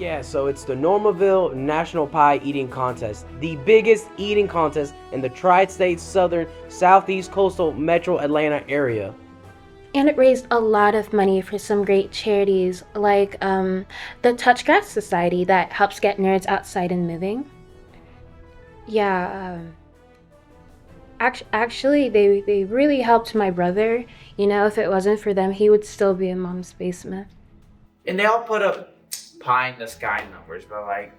Yeah, so it's the Normaville National Pie Eating Contest, the biggest eating contest in the Tri-State Southern Southeast Coastal Metro Atlanta area. And it raised a lot of money for some great charities like the Touch Grass Society that helps get nerds outside and moving. Yeah, actually, they really helped my brother. You know, if it wasn't for them, he would still be in mom's basement. And they all put up pie in the sky numbers, but like,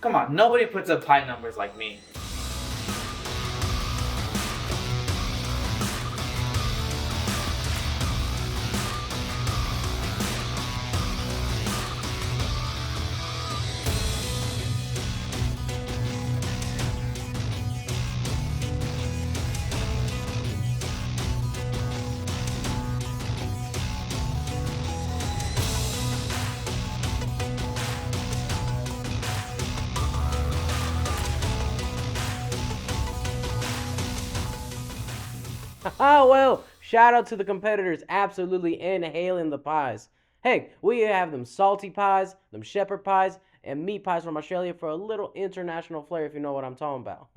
come on, nobody puts up pie numbers like me. Oh, well, shout out to the competitors absolutely inhaling the pies. Hey, we have them salty pies, them shepherd pies, and meat pies from Australia for a little international flair, if you know what I'm talking about.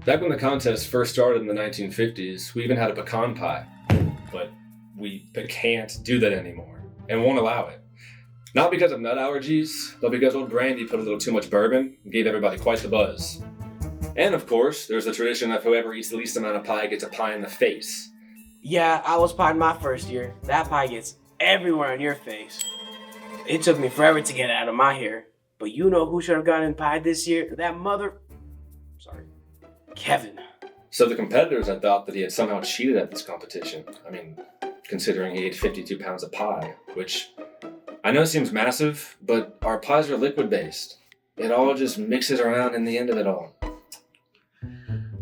Back when the contest first started in the 1950s, we even had a pecan pie, but we can't do that anymore and won't allow it. Not because of nut allergies, but because old Brandy put a little too much bourbon and gave everybody quite the buzz. And of course, there's the tradition of whoever eats the least amount of pie gets a pie in the face. Yeah, I was pie my first year. That pie gets everywhere on your face. It took me forever to get it out of my hair. But you know who should have gotten pie this year? That Kevin. So the competitors had thought that he had somehow cheated at this competition. I mean, considering he ate 52 pounds of pie, which I know seems massive, but our pies are liquid-based. It all just mixes around in the end of it all.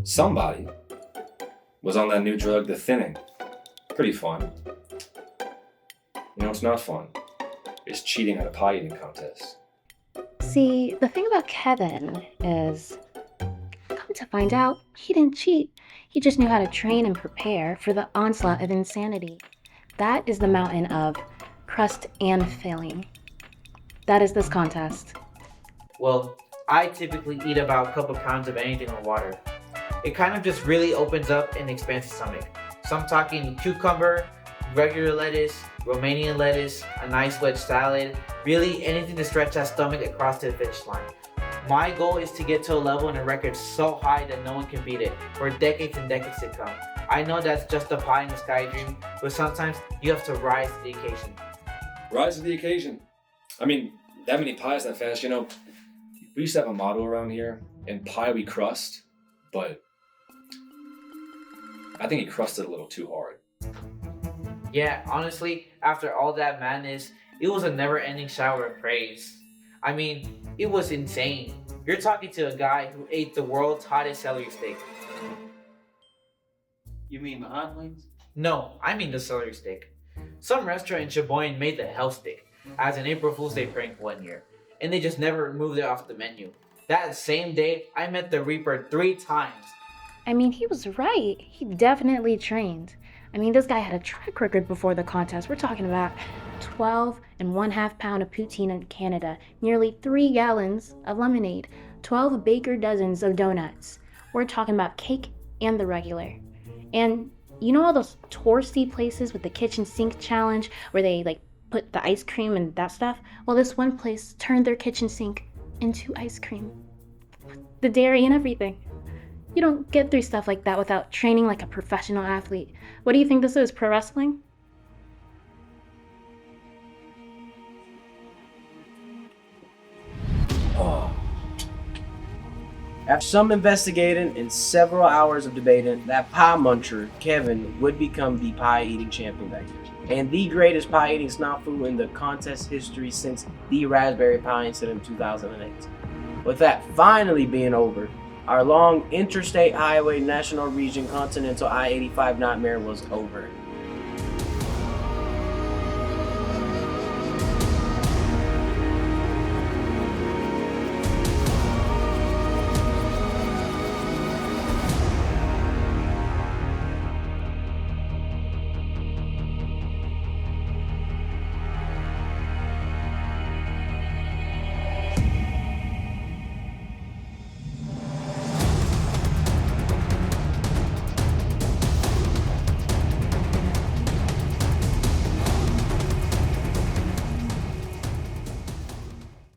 Somebody was on that new drug, the thinning. Pretty fun. You know what's not fun? It's cheating at a pie eating contest. See, the thing about Kevin is, come to find out, he didn't cheat. He just knew how to train and prepare for the onslaught of insanity. That is the mountain of crust and filling. That is this contest. Well, I typically eat about a couple pounds of anything with water. It kind of just really opens up and expands the stomach. So I'm talking cucumber, regular lettuce, Romanian lettuce, a nice wedge salad, really anything to stretch that stomach across to the finish line. My goal is to get to a level and a record so high that no one can beat it for decades and decades to come. I know that's just a pie in the sky dream, but sometimes you have to rise to the occasion. Rise to the occasion. I mean, that many pies that fast, you know, we used to have a motto around here, in pie we crust, but I think he crusted a little too hard. Yeah, honestly, after all that madness, it was a never-ending shower of praise. I mean, it was insane. You're talking to a guy who ate the world's hottest celery steak. You mean the hot wings? No, I mean the celery steak. Some restaurant in Sheboygan made the hell steak as an April Fool's Day prank one year, and they just never removed it off the menu. That same day, I met the Reaper 3 times. I mean, he was right. He definitely trained. I mean, this guy had a track record before the contest. We're talking about 12 and 1/2 pound of poutine in Canada, nearly 3 gallons of lemonade, 12 baker dozens of donuts. We're talking about cake and the regular. And you know all those touristy places with the kitchen sink challenge where they like put the ice cream and that stuff? Well, this one place turned their kitchen sink into ice cream. The dairy and everything. You don't get through stuff like that without training like a professional athlete. What do you think this is, pro wrestling? After some investigating and several hours of debating, that pie muncher, Kevin, would become the pie eating champion that year, and the greatest pie eating snafu in the contest history since the raspberry pie incident in 2008. With that finally being over, our long interstate highway national region continental I-85 nightmare was over.